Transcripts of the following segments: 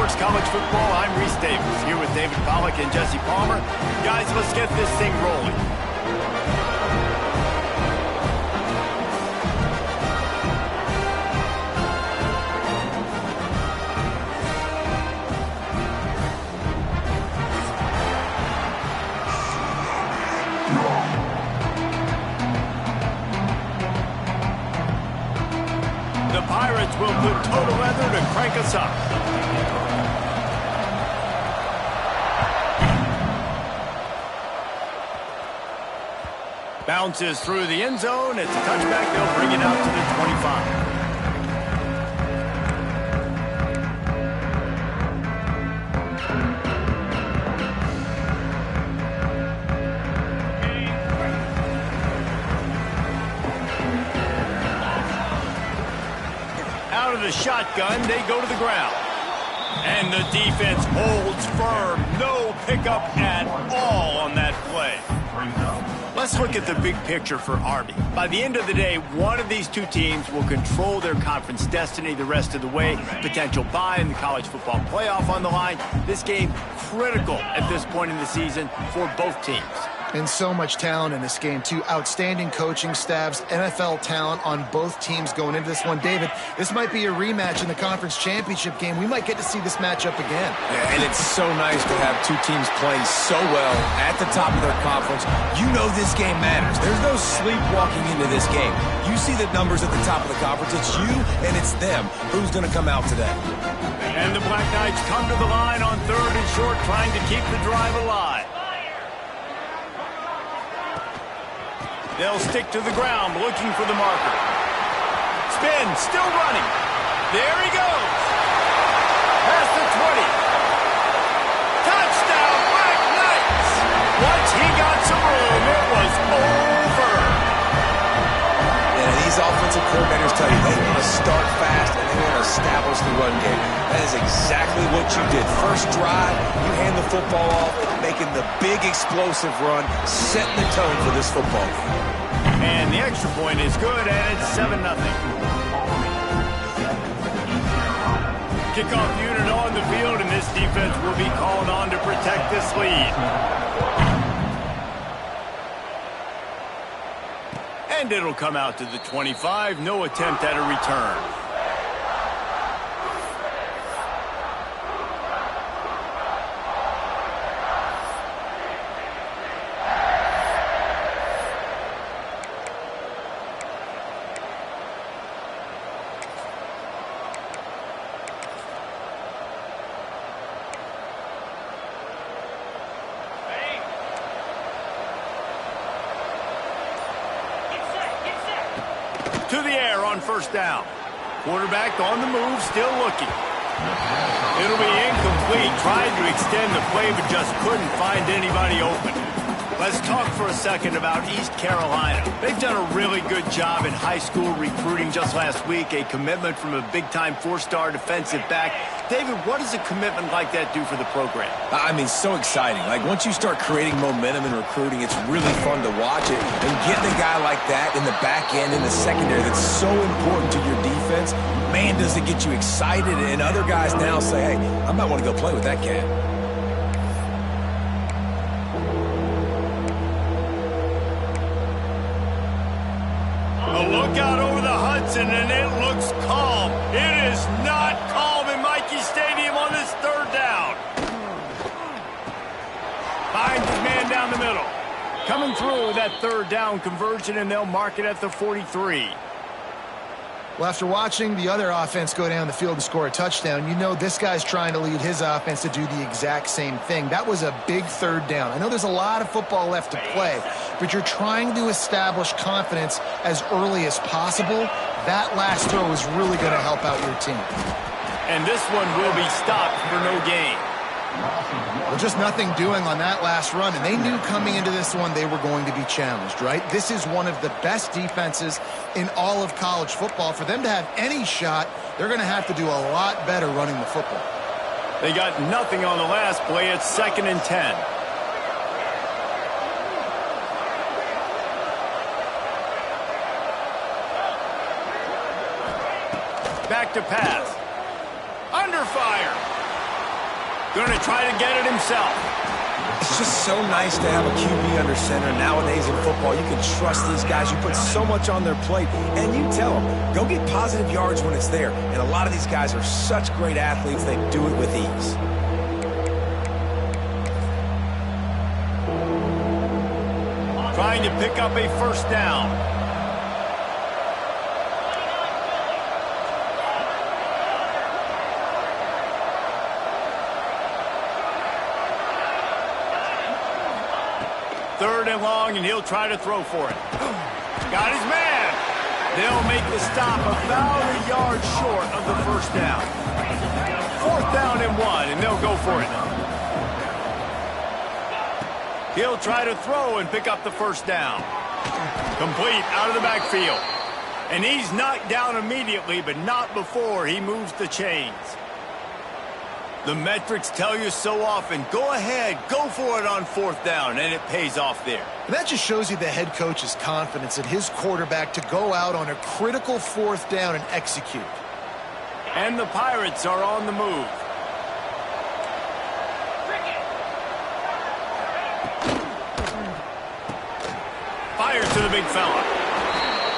Sports College Football. I'm Reese Davis, here with David Pollack and Jesse Palmer. Guys, let's get this thing rolling. The Pirates will put total leather to crank us up. Bounces through the end zone. It's a touchback. They'll bring it out to the 25. Out of the shotgun, they go to the ground. And the defense holds firm. No pickup at all on that play. Let's look at the big picture for Army. By the end of the day, one of these two teams will control their conference destiny the rest of the way. Potential bye in the college football playoff on the line. This game critical at this point in the season for both teams. And so much talent in this game, too. Outstanding coaching staffs, NFL talent on both teams going into this one. David, this might be a rematch in the conference championship game. We might get to see this matchup again. Yeah, and it's so nice to have two teams playing so well at the top of their conference. You know this game matters. There's no sleepwalking into this game. You see the numbers at the top of the conference. It's you and it's them. Who's going to come out today? And the Black Knights come to the line on 3rd and short, trying to keep the drive alive. They'll stick to the ground, looking for the marker. Spin, still running. There he goes. Past the 20. Touchdown, Black Knights. Once he got some room, it was over. And these offensive coordinators tell you they want to start fast and they want to establish the run game. That is exactly what you did. First drive, you hand the football off, making the big explosive run, setting the tone for this football game. And the extra point is good, and it's 7-0. Kickoff unit on the field, and this defense will be called on to protect this lead. And it'll come out to the 25. No attempt at a return. To the air on first down. Quarterback on the move, still looking. It'll be incomplete. Tried to extend the play, but just couldn't find anybody open. Let's talk for a second about East Carolina. They've done a really good job in high school recruiting. Just last week, a commitment from a big-time 4-star defensive back. David, what does a commitment like that do for the program? I mean, so exciting. Like, once you start creating momentum in recruiting, it's really fun to watch it. And getting a guy like that in the back end, in the secondary, that's so important to your defense, man, does it get you excited. And other guys now say, hey, I might want to go play with that cat. A look out over the Hudson, and it looks calm. It is not calm in Mikey Stadium on this 3rd down. Finds his man down the middle. Coming through with that 3rd down conversion, and they'll mark it at the 43. Well, after watching the other offense go down the field and score a touchdown, you know this guy's trying to lead his offense to do the exact same thing. That was a big 3rd down. I know there's a lot of football left to play, but you're trying to establish confidence as early as possible. That last throw is really going to help out your team. And this one will be stopped for no gain. Well, just nothing doing on that last run, and they knew coming into this one they were going to be challenged, right? This is one of the best defenses in all of college football. For them to have any shot, they're going to have to do a lot better running the football. They got nothing on the last play. It's 2nd and 10. Back to pass. Under fire. Going to try to get it himself. It's just so nice to have a QB under center. Nowadays in football, you can trust these guys. You put so much on their plate, and you tell them, go get positive yards when it's there. And a lot of these guys are such great athletes, they do it with ease. Trying to pick up a first down. Third and long, and he'll try to throw for it. Got his man. They'll make the stop about a yard short of the first down. Fourth down and 1, and they'll go for it. He'll try to throw and pick up the first down. Complete out of the backfield. And he's knocked down immediately, but not before he moves the chains. The metrics tell you so often, go ahead, go for it on fourth down, and it pays off there. And that just shows you the head coach's confidence in his quarterback to go out on a critical fourth down and execute. And the Pirates are on the move. Fires to the big fella.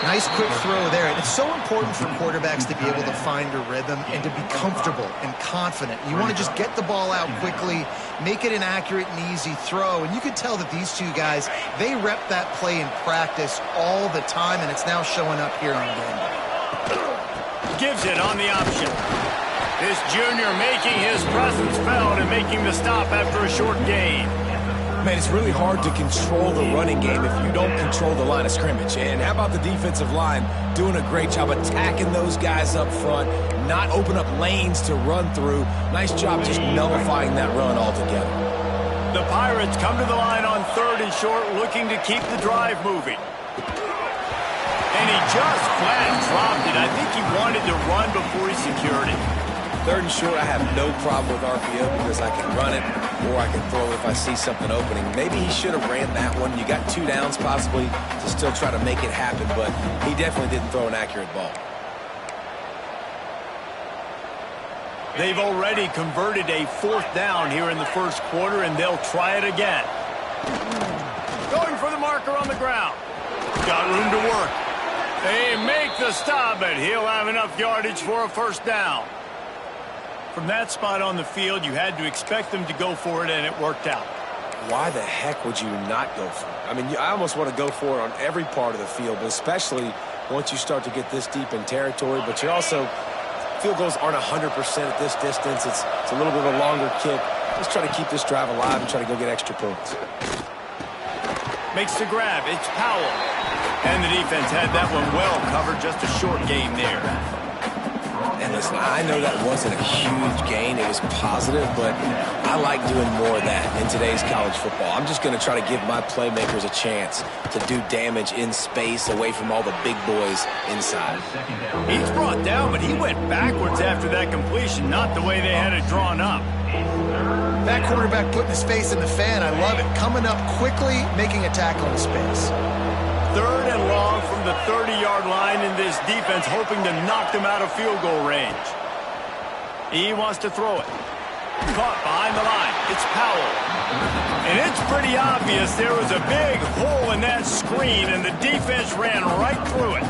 Nice quick throw there. And it's so important for quarterbacks to be able to find a rhythm and to be comfortable and confident. You want to just get the ball out quickly, make it an accurate and easy throw. And you can tell that these two guys, they rep that play in practice all the time, and it's now showing up here on game day. Gives it on the option. This junior making his presence felt and making the stop after a short gain. Man, it's really hard to control the running game if you don't control the line of scrimmage. And how about the defensive line doing a great job attacking those guys up front, not open up lanes to run through. Nice job just nullifying that run altogether. The Pirates come to the line on third and short, looking to keep the drive moving. And he just flat dropped it. I think he wanted to run before he secured it. Third and short, I have no problem with RPO because I can run it or I can throw it if I see something opening. Maybe he should have ran that one. You got 2 downs possibly to still try to make it happen, but he definitely didn't throw an accurate ball. They've already converted a fourth down here in the first quarter, and they'll try it again. Going for the marker on the ground. Got room to work. They make the stop, but he'll have enough yardage for a first down. From that spot on the field, you had to expect them to go for it, and it worked out. Why the heck would you not go for it? I mean, I almost want to go for it on every part of the field, but especially once you start to get this deep in territory. But you're also, field goals aren't 100% at this distance. It's a little bit of a longer kick. Let's try to keep this drive alive and try to go get extra points. Makes the grab. It's Powell. And the defense had that one well covered. Just a short gain there. And listen, I know that wasn't a huge gain. It was positive, but I like doing more of that in today's college football. I'm just going to try to give my playmakers a chance to do damage in space away from all the big boys inside. He's brought down, but he went backwards after that completion, not the way they had it drawn up. That quarterback putting his face in the fan, I love it. Coming up quickly, making a tackle in space. Third and long from the 30-yard line, in this defense hoping to knock them out of field goal range. He wants to throw it. Caught behind the line. It's Powell. And it's pretty obvious there was a big hole in that screen, and the defense ran right through it.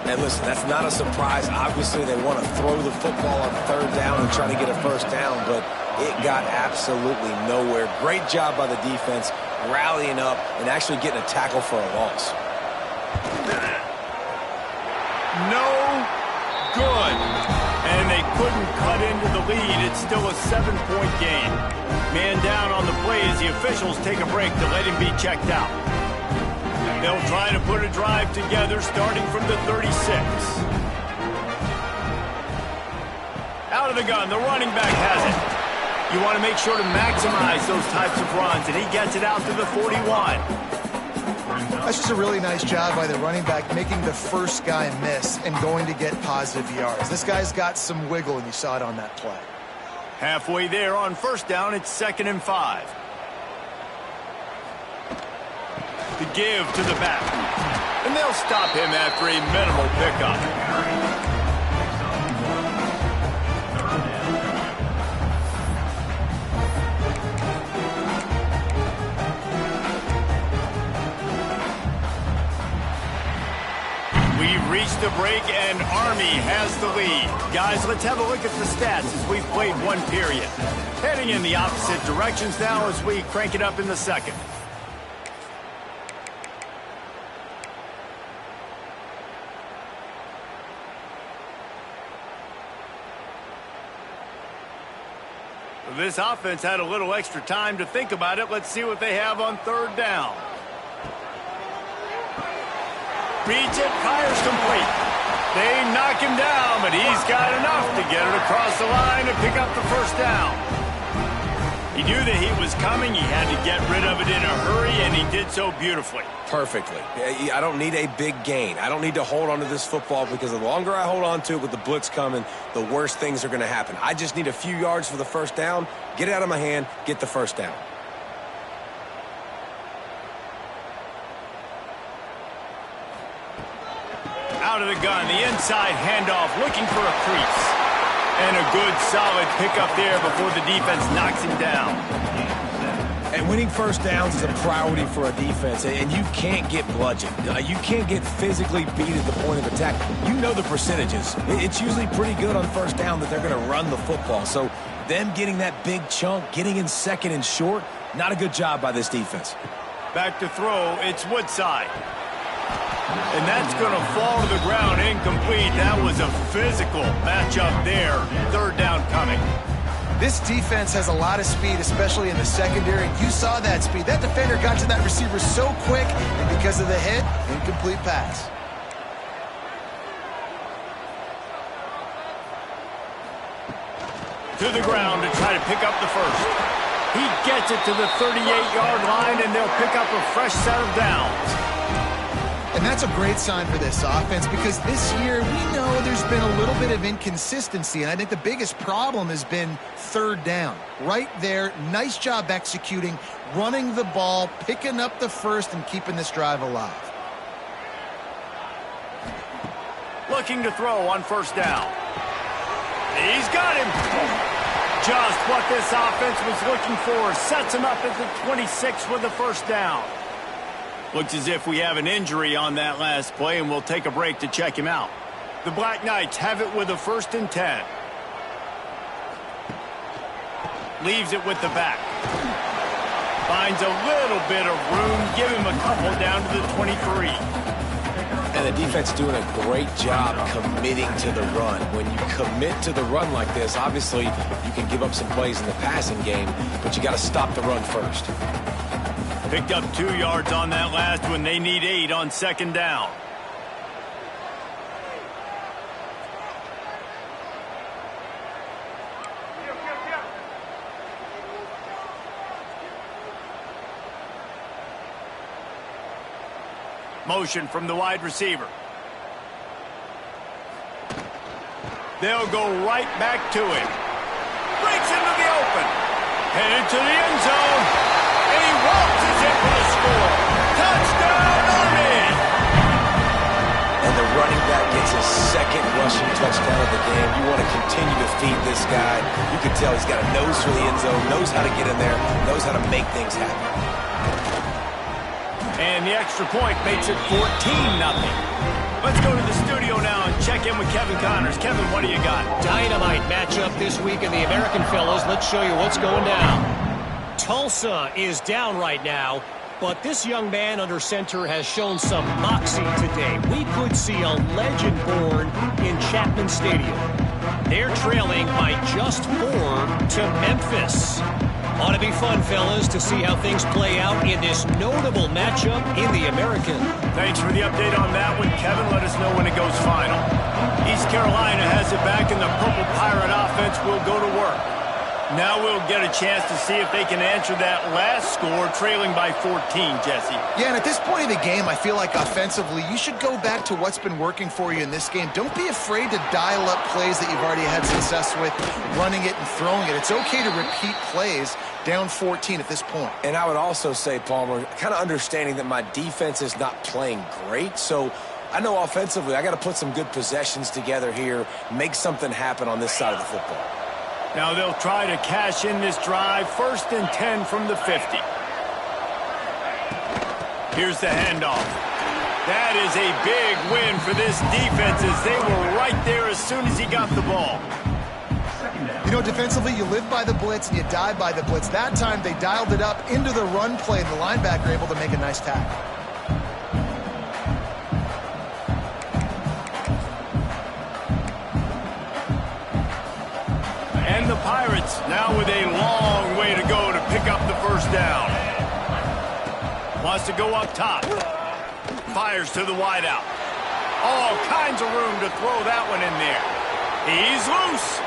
And listen, that's not a surprise. Obviously, they want to throw the football on third down and try to get a first down, but it got absolutely nowhere. Great job by the defense, rallying up and actually getting a tackle for a loss. No good. And they couldn't cut into the lead. It's still a 7-point game. Man down on the play as the officials take a break to let him be checked out. They'll try to put a drive together starting from the 36. Out of the gun, the running back has it. You want to make sure to maximize those types of runs, and he gets it out to the 41. That's just a really nice job by the running back, making the first guy miss and going to get positive yards. This guy's got some wiggle, and you saw it on that play. Halfway there on first down, it's 2nd and 5. The give to the back. And they'll stop him after a minimal pickup. break, and Army has the lead. Guys, let's have a look at the stats as we've played one period. Heading in the opposite directions now as we crank it up in the second. This offense had a little extra time to think about it. Let's see what they have on third down. Beats it, fires complete. They knock him down, but he's got enough to get it across the line and pick up the first down. He knew that he was coming. He had to get rid of it in a hurry, and he did so beautifully. Perfectly. I don't need a big gain. I don't need to hold on to this football because the longer I hold on to it with the blitz coming, the worse things are going to happen. I just need a few yards for the first down, get it out of my hand, get the first down. Out of the gun, the inside handoff, looking for a crease. And a good, solid pickup there before the defense knocks him down. And winning first downs is a priority for a defense, and you can't get bludgeoned. You can't get physically beat at the point of attack. You know the percentages. It's usually pretty good on first down that they're going to run the football. So them getting that big chunk, getting in second and short, not a good job by this defense. Back to throw, it's Woodside. And that's going to fall to the ground incomplete. That was a physical matchup there. Third down coming. This defense has a lot of speed, especially in the secondary. You saw that speed. That defender got to that receiver so quick, and because of the hit, incomplete pass. To the ground to try to pick up the first. He gets it to the 38-yard line, and they'll pick up a fresh set of downs. And that's a great sign for this offense because this year we know there's been a little bit of inconsistency, and I think the biggest problem has been third down. Right there, nice job executing, running the ball, picking up the first, and keeping this drive alive. Looking to throw on first down. He's got him. Just what this offense was looking for. Sets him up at the 26 with the first down. Looks as if we have an injury on that last play, and we'll take a break to check him out. The Black Knights have it with a 1st and 10. Leaves it with the back. Finds a little bit of room. Give him a couple down to the 23. And the defense doing a great job committing to the run. When you commit to the run like this, obviously you can give up some plays in the passing game, but you got to stop the run first. Picked up 2 yards on that last one. They need 8 on second down. Motion from the wide receiver. They'll go right back to him. Breaks into the open. Headed to the end zone. And he waltzes it for the score. Touchdown, Army! And the running back gets his 2nd rushing touchdown of the game. You want to continue to feed this guy. You can tell he's got a nose for the end zone, knows how to get in there, knows how to make things happen. And the extra point makes it 14-0. Let's go to the studio now and check in with Kevin Connors. Kevin, what do you got? Dynamite matchup this week in the American, fellas. Let's show you what's going down. Tulsa is down right now, but this young man under center has shown some moxie today. We could see a legend born in Chapman Stadium. They're trailing by just 4 to Memphis. Ought to be fun, fellas, to see how things play out in this notable matchup in the American. Thanks for the update on that one, Kevin. Let us know when it goes final. East Carolina has it back, and the Purple Pirate offense will go to work. Now we'll get a chance to see if they can answer that last score, trailing by 14, Jesse. Yeah, and at this point of the game, I feel like offensively, you should go back to what's been working for you in this game. Don't be afraid to dial up plays that you've already had success with, running it and throwing it. It's okay to repeat plays down 14 at this point. And I would also say, Palmer, kind of understanding that my defense is not playing great, so I know offensively I got to put some good possessions together here, make something happen on this side of the football. Now they'll try to cash in this drive. 1st and 10 from the 50. Here's the handoff. That is a big win for this defense as they were right there as soon as he got the ball. You know, defensively, you live by the blitz and you die by the blitz. That time, they dialed it up into the run play, and the linebacker able to make a nice tackle. And the Pirates now with a long way to go to pick up the first down. Wants to go up top. Fires to the wideout. All kinds of room to throw that one in there. He's loose.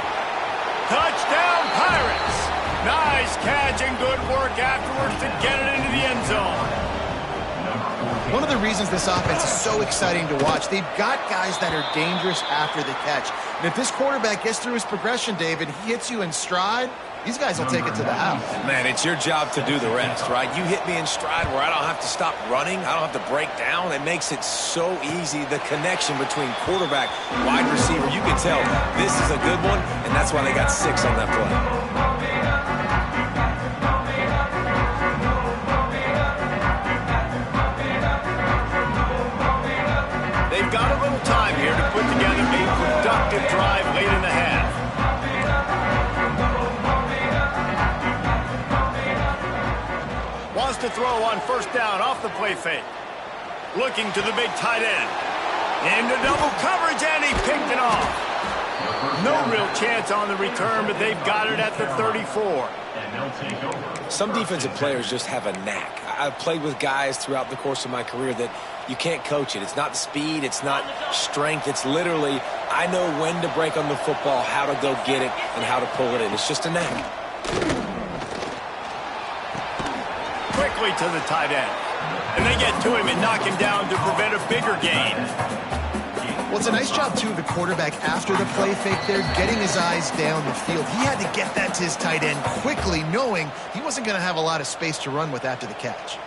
Touchdown, Pirates. Nice catch and good work afterwards to get it into the end zone. One of the reasons this offense is so exciting to watch, they've got guys that are dangerous after the catch. And if this quarterback gets through his progression, David, he hits you in stride, these guys will take it to the house. Man, it's your job to do the rest, right? You hit me in stride where I don't have to stop running. I don't have to break down. It makes it so easy. The connection between quarterback, wide receiver, you can tell this is a good one, and that's why they got 6 on that play. They've got a little time here to put together a productive drive late in the half. Wants to throw on first down off the play fake. Looking to the big tight end. Into double coverage, and he picked it off. No real chance on the return, but they've got it at the 34. Some defensive players just have a knack. I've played with guys throughout the course of my career that you can't coach it. It's not speed. It's not strength. It's literally, I know when to break on the football, how to go get it, and how to pull it in. It's just a knack. Quickly to the tight end. And they get to him and knock him down to prevent a bigger gain. Well, it's a nice job, too, of the quarterback after the play fake there, getting his eyes down the field. He had to get that to his tight end quickly, knowing he wasn't going to have a lot of space to run with after the catch.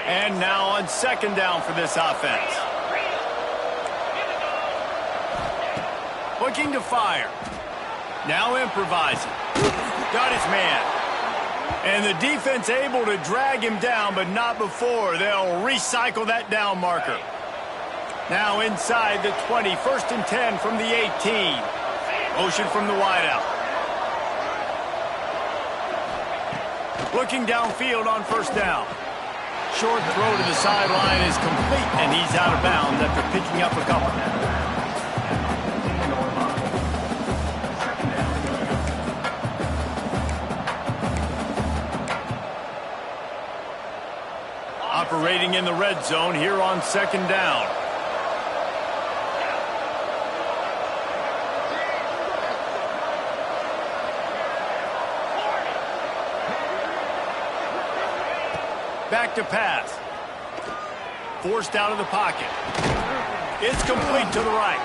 And now on second down for this offense. Looking to fire. Now improvising. Got his man. And the defense able to drag him down, but not before. They'll recycle that down marker. Now inside the 20, 1st and 10 from the 18. Motion from the wideout. Looking downfield on first down. Short throw to the sideline is complete, and he's out of bounds after picking up a couple. Operating in the red zone here on second down. Back to pass. Forced out of the pocket. It's complete to the right.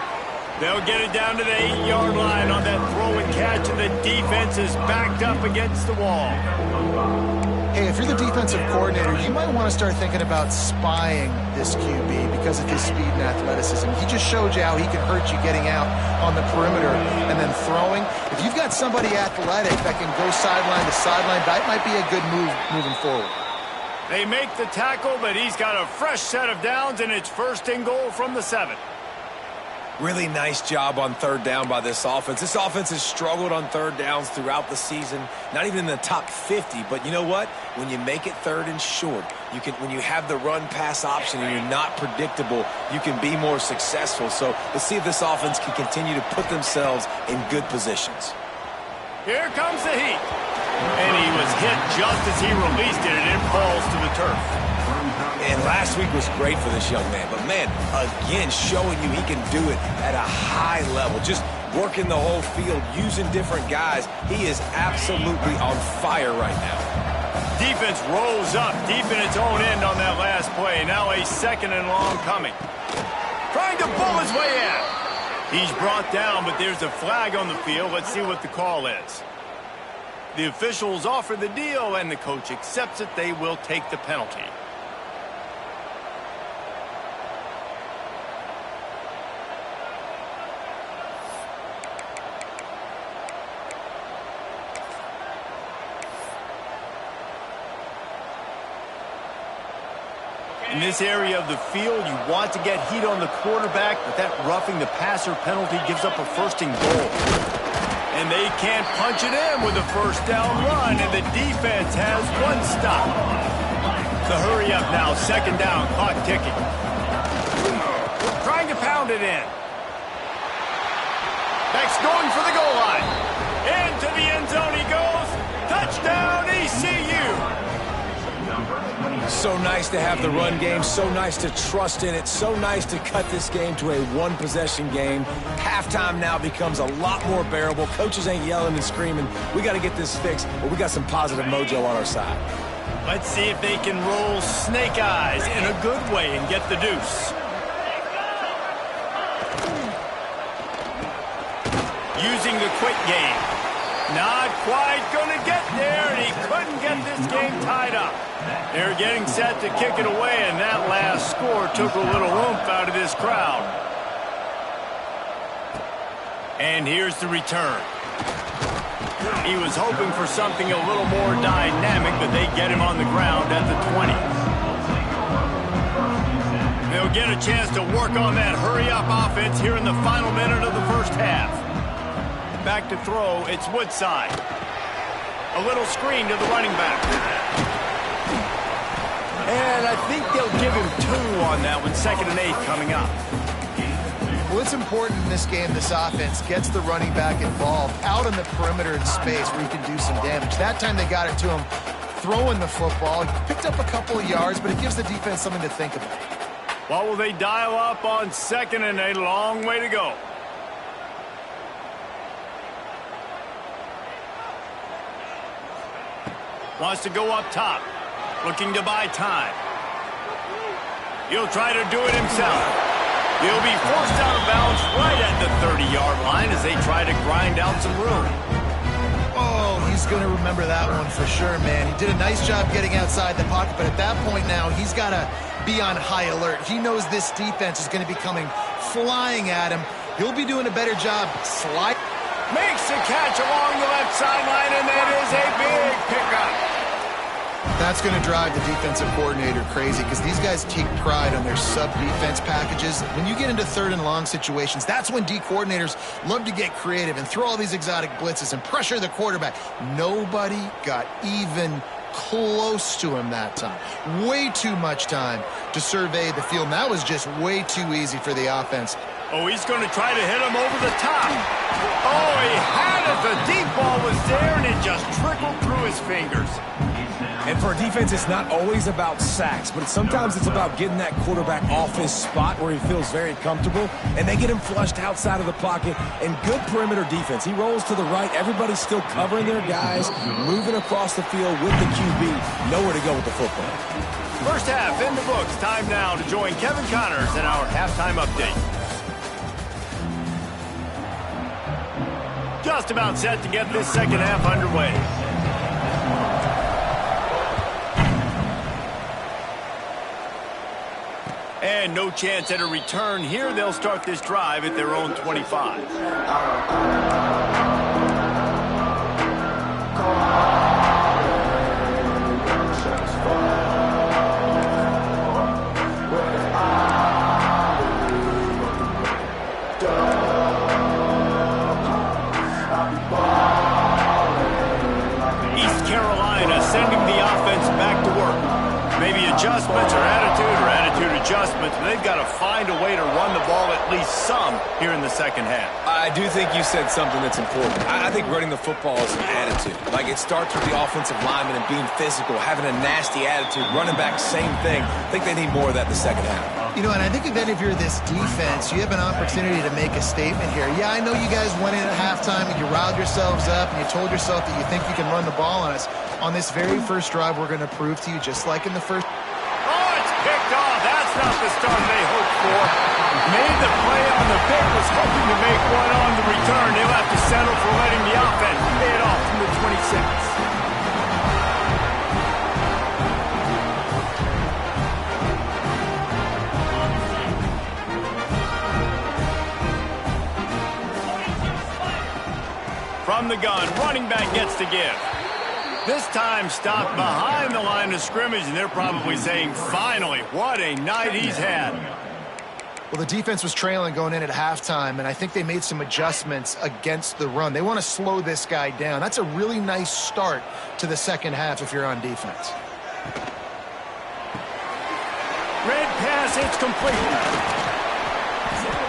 They'll get it down to the 8-yard line on that throw and catch, and the defense is backed up against the wall. Hey, if you're the defensive coordinator, you might want to start thinking about spying this QB because of his speed and athleticism. He just showed you how he can hurt you getting out on the perimeter and then throwing. If you've got somebody athletic that can go sideline to sideline, that might be a good move moving forward. They make the tackle, but he's got a fresh set of downs, and it's 1st and goal from the 7. Really nice job on third down by this offense. This offense has struggled on third downs throughout the season, not even in the top 50. But you know what? When you make it 3rd and short, when you have the run-pass option and you're not predictable, you can be more successful. So let's see if this offense can continue to put themselves in good positions. Here comes the heat. And he was hit just as he released it, and it falls to the turf. And last week was great for this young man. But, man, again, showing you he can do it at a high level. Just working the whole field, using different guys. He is absolutely on fire right now. Defense rolls up deep in its own end on that last play. Now a 2nd and long coming. Trying to pull his way in. He's brought down, but there's a flag on the field. Let's see what the call is. The officials offer the deal, and the coach accepts it. They will take the penalty. In this area of the field, you want to get heat on the quarterback, but that roughing the passer penalty gives up a first and goal. And they can't punch it in with a first down run, and the defense has one stop. The hurry up now, second down, clock ticking. Trying to pound it in. Beck's going for the goal line. Into the end zone he goes. Touchdown, ECU. So nice to have the run game, so nice to trust in it, so nice to cut this game to a one-possession game. Halftime now becomes a lot more bearable. Coaches ain't yelling and screaming. We got to get this fixed, but we got some positive mojo on our side. Let's see if they can roll snake eyes in a good way and get the deuce. Using the quick game. Not quite going to get there, and he couldn't get this game tied up. They're getting set to kick it away, and that last score took a little oomph out of this crowd. And here's the return. He was hoping for something a little more dynamic, but they get him on the ground at the 20. They'll get a chance to work on that hurry-up offense here in the final minute of the first half. Back to throw, it's Woodside. A little screen to the running back. And I think they'll give him 2 on that one, 2nd and 8 coming up. Well, it's important in this game, this offense gets the running back involved out on the perimeter in space where he can do some damage. That time they got it to him throwing the football. He picked up a couple of yards, but it gives the defense something to think about. What will they dial up on 2nd and 8? Long way to go. Wants to go up top. Looking to buy time. He'll try to do it himself. He'll be forced out of bounds right at the 30-yard line as they try to grind out some room. Oh, he's going to remember that one for sure, man. He did a nice job getting outside the pocket, but at that point now, he's got to be on high alert. He knows this defense is going to be coming flying at him. He'll be doing a better job sliding. Makes a catch along the left sideline, and that is a big pickup. That's going to drive the defensive coordinator crazy because these guys take pride on their sub-defense packages. When you get into 3rd and long situations, that's when D coordinators love to get creative and throw all these exotic blitzes and pressure the quarterback. Nobody got even close to him that time. Way too much time to survey the field. And that was just way too easy for the offense. Oh, he's going to try to hit him over the top. Oh, he had it. The deep ball was there, and it just trickled through his fingers. And for a defense, it's not always about sacks, but sometimes it's about getting that quarterback off his spot where he feels very comfortable, and they get him flushed outside of the pocket. And good perimeter defense. He rolls to the right. Everybody's still covering their guys, moving across the field with the QB. Nowhere to go with the football. First half in the books. Time now to join Kevin Connors in our halftime update. Just about set to get this second half underway. And no chance at a return here. They'll start this drive at their own 25. East Carolina sending the offense back to work. Maybe adjustments or attitude adjustments, but they've got to find a way to run the ball at least some here in the second half. I do think you said something that's important. I think running the football is an attitude. Like, it starts with the offensive lineman and being physical, having a nasty attitude. Running back, same thing. I think they need more of that in the second half. You know, and I think that if you're this defense, you have an opportunity to make a statement here. Yeah, I know you guys went in at halftime and you riled yourselves up and you told yourself that you think you can run the ball on us. On this very first drive, we're going to prove to you, just like in the first. Oh, it's picked off. That's not the start they hoped for. Made the play on the pick, was hoping to make one on the return. They'll have to settle for letting the offense pay it off from the 26. From the gun, running back gets to give. This time stopped behind the line of scrimmage, and they're probably saying, finally, what a night he's had. Well, the defense was trailing going in at halftime, and I think they made some adjustments against the run. They want to slow this guy down. That's a really nice start to the second half if you're on defense. Red pass, it's complete.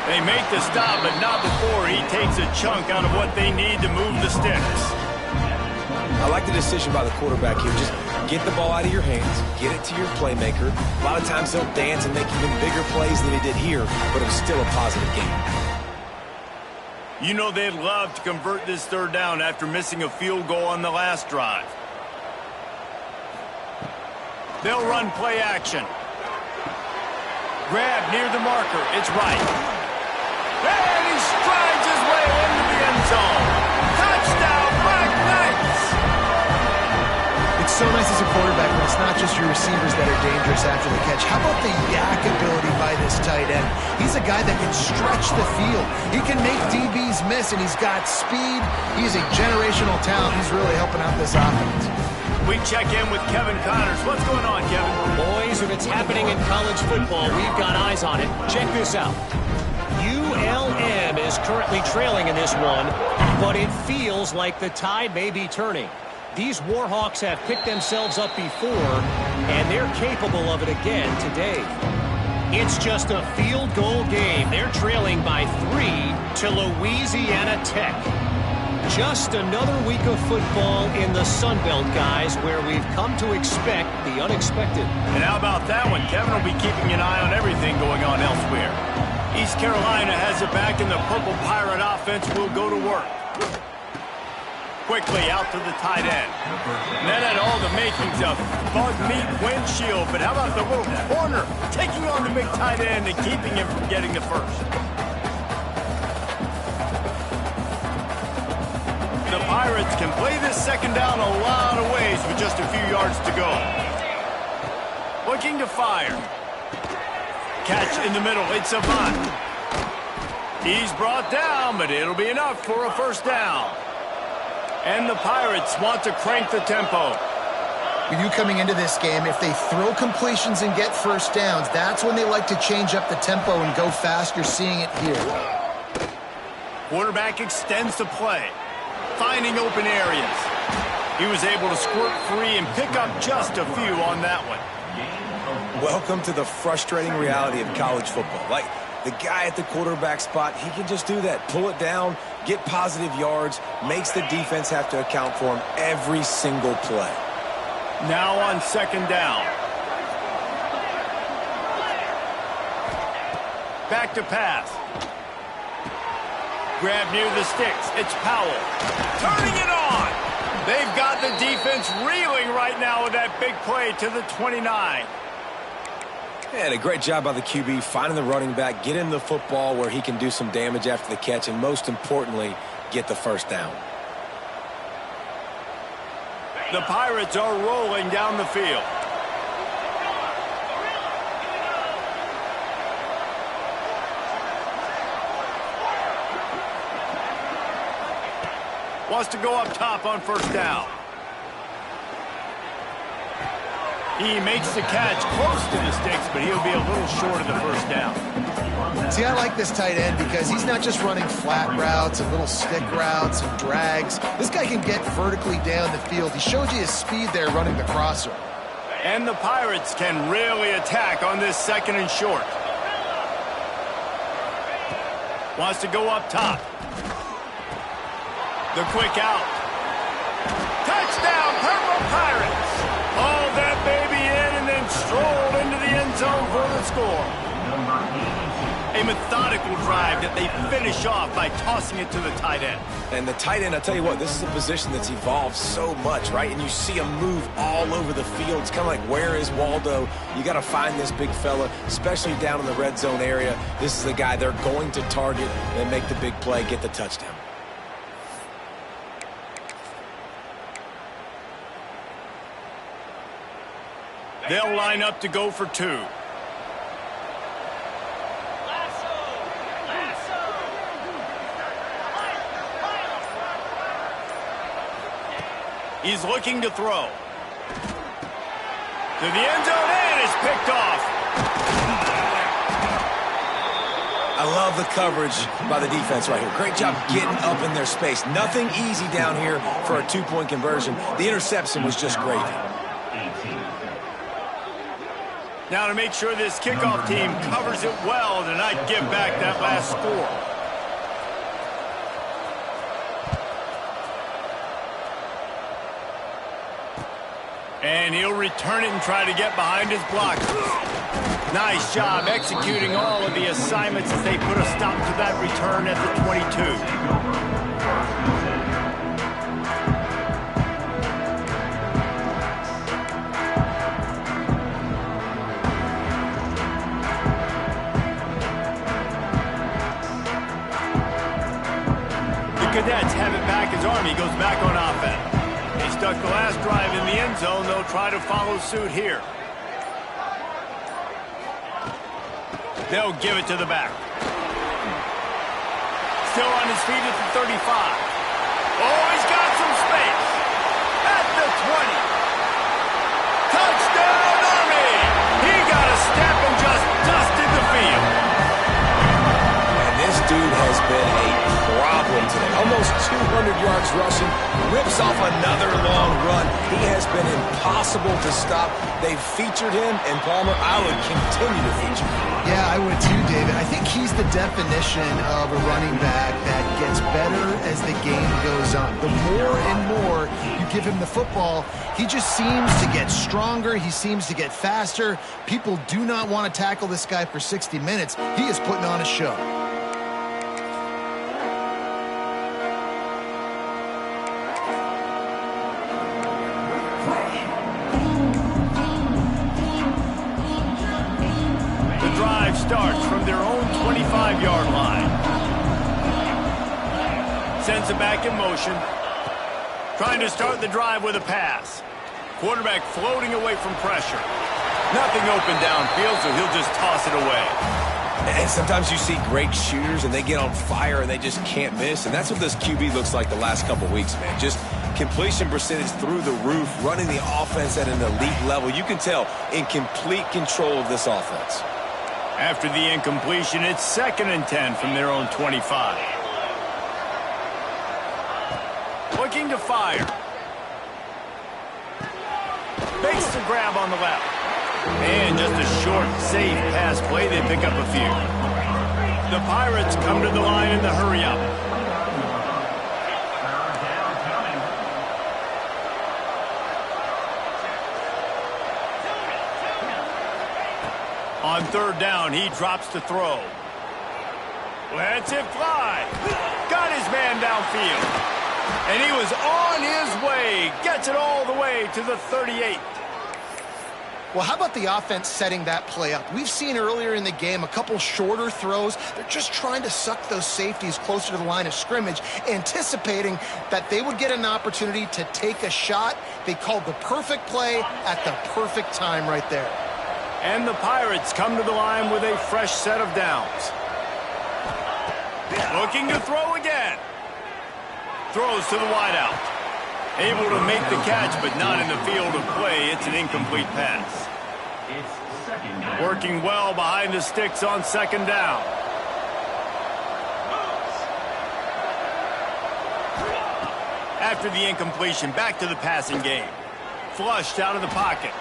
They make the stop, but not before he takes a chunk out of what they need to move the sticks. I like the decision by the quarterback here. Just get the ball out of your hands, get it to your playmaker. A lot of times he'll dance and make even bigger plays than he did here, but it was still a positive game. You know they'd love to convert this third down after missing a field goal on the last drive. They'll run play action. Grab near the marker. It's right. And he strides his way into the end zone. Touchdown, Black Knights! It's so nice as a quarterback when it's not just your receivers that are dangerous after the catch. How about the yak ability by this tight end? He's a guy that can stretch the field. He can make DBs miss, and he's got speed. He's a generational talent. He's really helping out this offense. We check in with Kevin Connors. What's going on, Kevin? Boys, if it's happening in college football, we've got eyes on it. Check this out. ULM is currently trailing in this one, but it feels like the tide may be turning. These Warhawks have picked themselves up before, and they're capable of it again today. It's just a field goal game. They're trailing by 3 to Louisiana Tech. Just another week of football in the Sun Belt, guys, where we've come to expect the unexpected. And how about that one? Kevin will be keeping an eye on everything going on elsewhere. East Carolina has it back, and the Purple Pirate offense will go to work. Quickly out to the tight end. And that had all the makings of bug meat windshield, but how about the little corner taking on the big tight end and keeping him from getting the first? The Pirates can play this second down a lot of ways with just a few yards to go. Looking to fire. Catch in the middle. It's Savant. He's brought down, but it'll be enough for a first down. And the Pirates want to crank the tempo. With you coming into this game, if they throw completions and get first downs, that's when they like to change up the tempo and go fast. You're seeing it here. Quarterback extends the play, finding open areas. He was able to squirt free and pick up just a few on that one. Welcome to the frustrating reality of college football. Like, the guy at the quarterback spot, he can just do that. Pull it down, get positive yards, makes the defense have to account for him every single play. Now on second down. Back to pass. Grab near the sticks. It's Powell. Turning it on. They've got the defense reeling right now with that big play to the 29. And a great job by the QB finding the running back, get him the football where he can do some damage after the catch, and most importantly, get the first down. The Pirates are rolling down the field. Wants to go up top on first down. He makes the catch close to the sticks, but he'll be a little short of the first down. See, I like this tight end because he's not just running flat routes and little stick routes and drags. This guy can get vertically down the field. He showed you his speed there running the crosser. And the Pirates can really attack on this second and short. Wants to go up top. The quick out. Touchdown, Purple Pirates! Hauled that baby in and then strolled into the end zone for the score. A methodical drive that they finish off by tossing it to the tight end. And the tight end, I'll tell you what, this is a position that's evolved so much, right? And you see him move all over the field. It's kind of like, where is Waldo? You got to find this big fella, especially down in the red zone area. This is the guy they're going to target and make the big play, get the touchdown. They'll line up to go for two. He's looking to throw. To the end zone, and it's picked off. I love the coverage by the defense right here. Great job getting up in their space. Nothing easy down here for a two-point conversion. The interception was just gravy. Now to make sure this kickoff team covers it well to not give back that last score. And he'll return it and try to get behind his blockers. Nice job executing all of the assignments as they put a stop to that return at the 22. Cadets have it back as Army goes back on offense. They stuck the last drive in the end zone. They'll try to follow suit here. They'll give it to the back. Still on his feet at the 35. Oh, he's got some space. At the 20. Touchdown, Army! He got a step and just dusted the field. And this dude has been a problem today. Almost 200 yards rushing, rips off another long run. He has been impossible to stop. They've featured him, and Palmer, I would continue to feature him. Yeah, I would too, David. I think he's the definition of a running back that gets better as the game goes on. The more and more you give him the football, he just seems to get stronger. He seems to get faster. People do not want to tackle this guy for 60 minutes. He is putting on a show. Starts from their own 25-yard line. Sends it back in motion. Trying to start the drive with a pass. Quarterback floating away from pressure. Nothing open downfield, so he'll just toss it away. And sometimes you see great shooters, and they get on fire, and they just can't miss. And that's what this QB looks like the last couple weeks, man. Just completion percentage through the roof, running the offense at an elite level. You can tell in complete control of this offense. After the incompletion, it's 2nd and 10 from their own 25. Looking to fire. Makes the grab on the left. And just a short, safe pass play. They pick up a few. The Pirates come to the line in the hurry-up. On 3rd down, he drops to throw. Lets it fly. Got his man downfield. And he was on his way. Gets it all the way to the 38. Well, how about the offense setting that play up? We've seen earlier in the game a couple shorter throws. They're just trying to suck those safeties closer to the line of scrimmage, anticipating that they would get an opportunity to take a shot. They called the perfect play at the perfect time right there. And the Pirates come to the line with a fresh set of downs. Looking to throw again. Throws to the wideout. Able to make the catch, but not in the field of play. It's an incomplete pass. Working well behind the sticks on 2nd down. After the incompletion, back to the passing game. Flushed out of the pocket.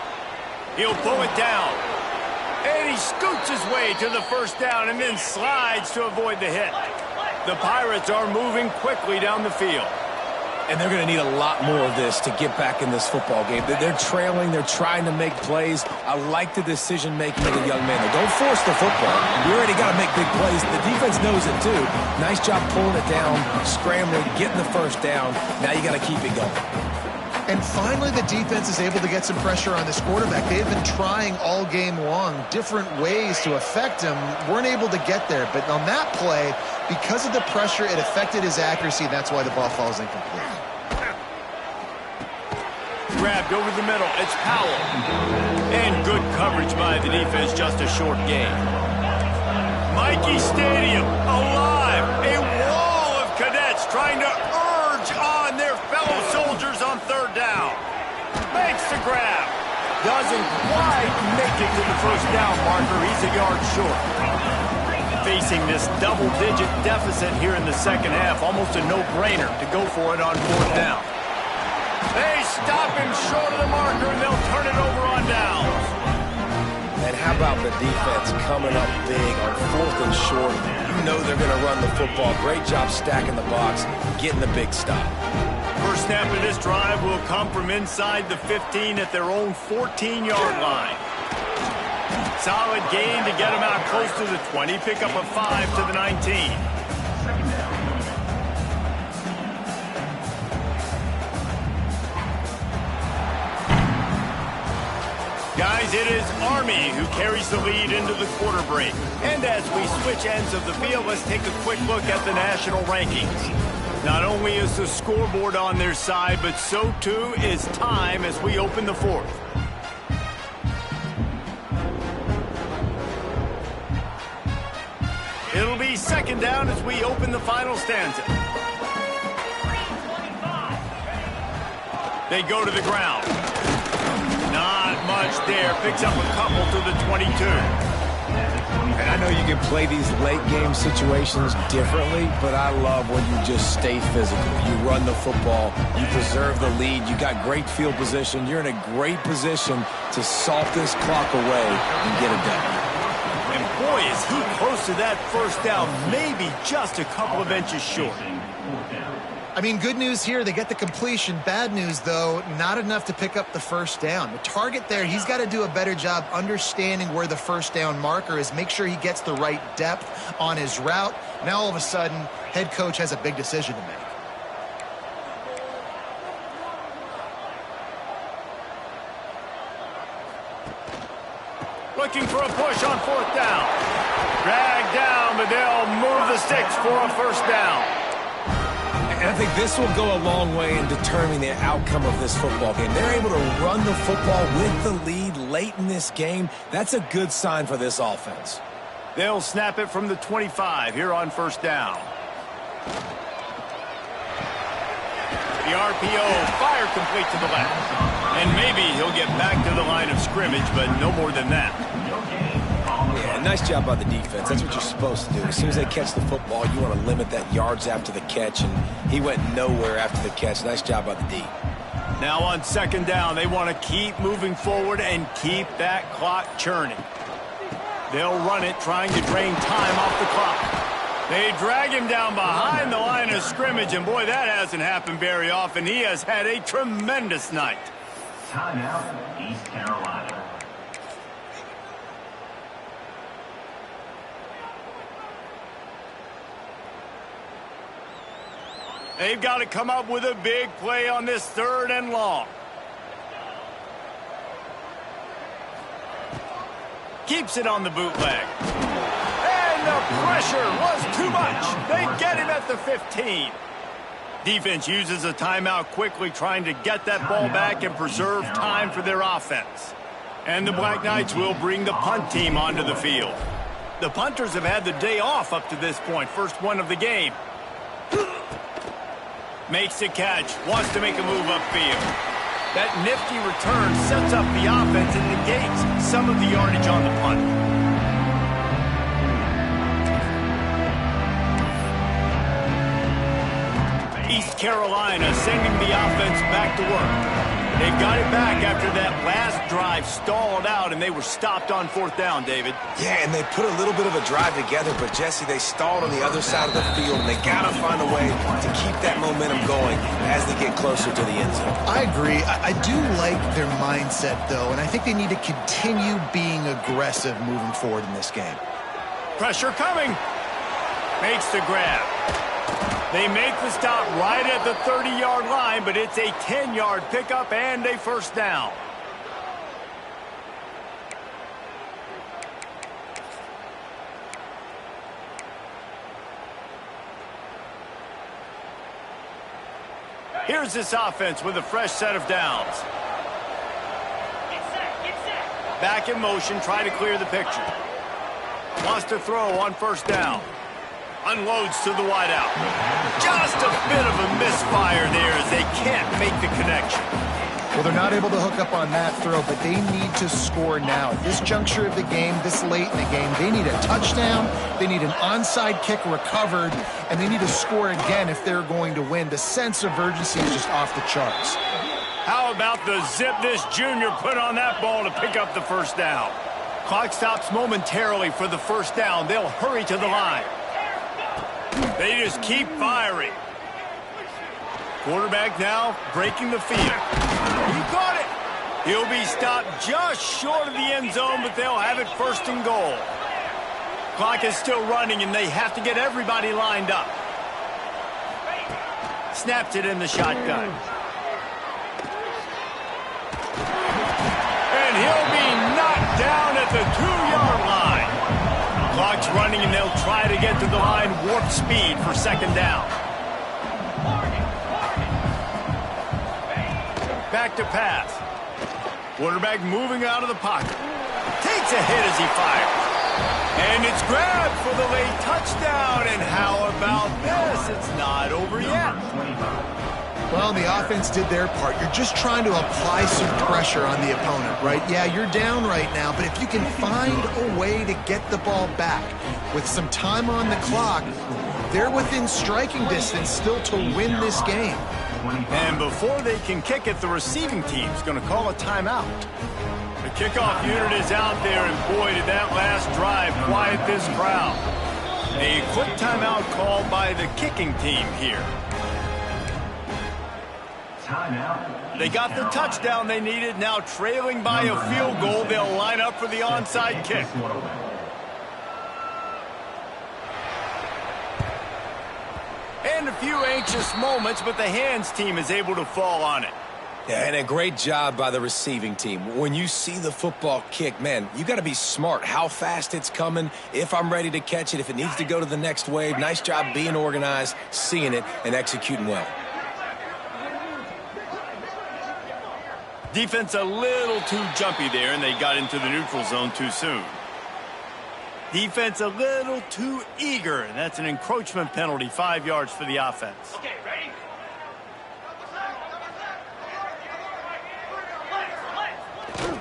He'll pull it down. And he scoots his way to the 1st down and then slides to avoid the hit. The Pirates are moving quickly down the field. And they're going to need a lot more of this to get back in this football game. They're trailing. They're trying to make plays. I like the decision-making of the young man. Don't force the football. You already got to make big plays. The defense knows it, too. Nice job pulling it down, scrambling, getting the 1st down. Now you got to keep it going. And finally, the defense is able to get some pressure on this quarterback. They've been trying all game long different ways to affect him. Weren't able to get there. But on that play, because of the pressure, it affected his accuracy. That's why the ball falls incomplete. Grabbed over the middle. It's Powell. And good coverage by the defense. Just a short gain. Mikey Stadium alive. A wall of cadets trying to urge on their fellow soldiers on 3rd down. a grab. Doesn't quite make it to the first down marker. He's a yard short. Facing this double-digit deficit here in the second half, almost a no-brainer to go for it on fourth down. They stop him short of the marker, and they'll turn it over on downs. And how about the defense coming up big on fourth and short? You know they're going to run the football. Great job stacking the box, getting the big stop. First snap of this drive will come from inside the 15 at their own 14-yard line. Solid gain to get them out close to the 20. Pick up a 5 to the 19. Guys, it is Army who carries the lead into the quarter break. And as we switch ends of the field, let's take a quick look at the national rankings. Not only is the scoreboard on their side, but so too is time as we open the fourth. It'll be second down as we open the final stanza. They go to the ground. Not much there. Picks up a couple to the 22. And I know you can play these late-game situations differently, but I love when you just stay physical. You run the football. You preserve the lead. You got great field position. You're in a great position to salt this clock away and get it done. And boy, is he close to that first down, maybe just a couple of inches short. I mean, good news here, they get the completion. Bad news, though, not enough to pick up the first down. The target there, he's got to do a better job understanding where the first down marker is, make sure he gets the right depth on his route. Now, all of a sudden, head coach has a big decision to make. Looking for a push on fourth down. Dragged down, but they'll move the sticks for a first down. And I think this will go a long way in determining the outcome of this football game. They're able to run the football with the lead late in this game. That's a good sign for this offense. They'll snap it from the 25 here on first down. The RPO, fire complete to the left. And maybe he'll get back to the line of scrimmage, but no more than that. Yeah, nice job by the defense. That's what you're supposed to do. As soon as they catch the football, you want to limit that yards after the catch, and he went nowhere after the catch. Nice job by the D. Now on second down, they want to keep moving forward and keep that clock churning. They'll run it, trying to drain time off the clock. They drag him down behind the line of scrimmage, and boy, that hasn't happened very often. He has had a tremendous night. Timeout, East Carolina. They've got to come up with a big play on this third and long. Keeps it on the bootleg. And the pressure was too much. They get him at the 15. Defense uses a timeout quickly, trying to get that ball back and preserve time for their offense. And the Black Knights will bring the punt team onto the field. The punters have had the day off up to this point. First one of the game. Makes the catch. Wants to make a move upfield. That nifty return sets up the offense and negates some of the yardage on the punt. East Carolina sending the offense back to work. They've got it back after that last drive stalled out, and they were stopped on fourth down, David. Yeah, and they put a little bit of a drive together, but, Jesse, they stalled on the other side of the field, and they got to find a way to keep that momentum going as they get closer to the end zone. I agree. I do like their mindset, though, and I think they need to continue being aggressive moving forward in this game. Pressure coming. Makes the grab. They make the stop right at the 30-yard line, but it's a 10-yard pickup and a first down. Here's this offense with a fresh set of downs. Back in motion, trying to clear the picture. Wants to throw on first down. Unloads to the wideout. Just a bit of a misfire there as they can't make the connection. Well, they're not able to hook up on that throw, but they need to score now. At this juncture of the game, this late in the game, they need a touchdown, they need an onside kick recovered, and they need to score again if they're going to win. The sense of urgency is just off the charts. How about the zip this junior put on that ball to pick up the first down? Clock stops momentarily for the first down. They'll hurry to the line. They just keep firing. Quarterback now breaking the field. He got it. He'll be stopped just short of the end zone, but they'll have it first and goal. Clock is still running, and they have to get everybody lined up. Snaps it in the shotgun. And he'll be knocked down at the 2-yard line. Clock's running, and they'll try to get to the line warp speed for second down. Back to pass. Quarterback moving out of the pocket. Takes a hit as he fires. And it's grabbed for the late touchdown. And how about this? It's not over yet. Well, the offense did their part. You're just trying to apply some pressure on the opponent, right? Yeah, you're down right now, but if you can find a way to get the ball back with some time on the clock, they're within striking distance still to win this game. And before they can kick it, the receiving team's going to call a timeout. The kickoff unit is out there, and boy, did that last drive quiet this crowd. A quick timeout called by the kicking team here. Timeout. They got the touchdown they needed. Now trailing by a field goal, they'll line up for the onside kick. And a few anxious moments, but the hands team is able to fall on it. Yeah, and a great job by the receiving team. When you see the football kick, man, you got to be smart how fast it's coming, if I'm ready to catch it, if it needs to go to the next wave. Nice job being organized, seeing it, and executing well. Defense a little too jumpy there, and they got into the neutral zone too soon. Defense a little too eager, and that's an encroachment penalty, 5 yards for the offense. Okay, ready?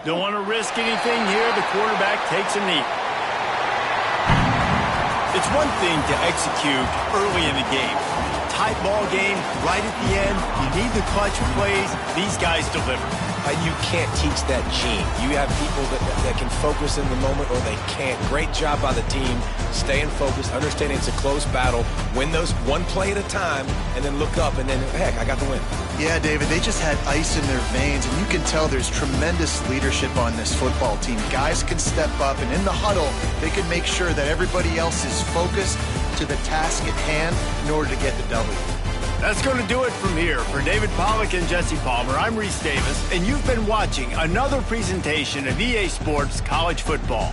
Don't want to risk anything here. The quarterback takes a knee. It's one thing to execute early in the game. Tight ball game, right at the end. You need the clutch plays. These guys deliver. And you can't teach that gene. You have people that can focus in the moment or they can't. Great job by the team, staying focused, understanding it's a close battle, win those one play at a time, and then look up and then, heck, I got the win. Yeah, David, they just had ice in their veins, and you can tell there's tremendous leadership on this football team. Guys can step up, and in the huddle, they can make sure that everybody else is focused to the task at hand in order to get the W. That's going to do it from here. For David Pollack and Jesse Palmer, I'm Reese Davis, and you've been watching another presentation of EA Sports College Football.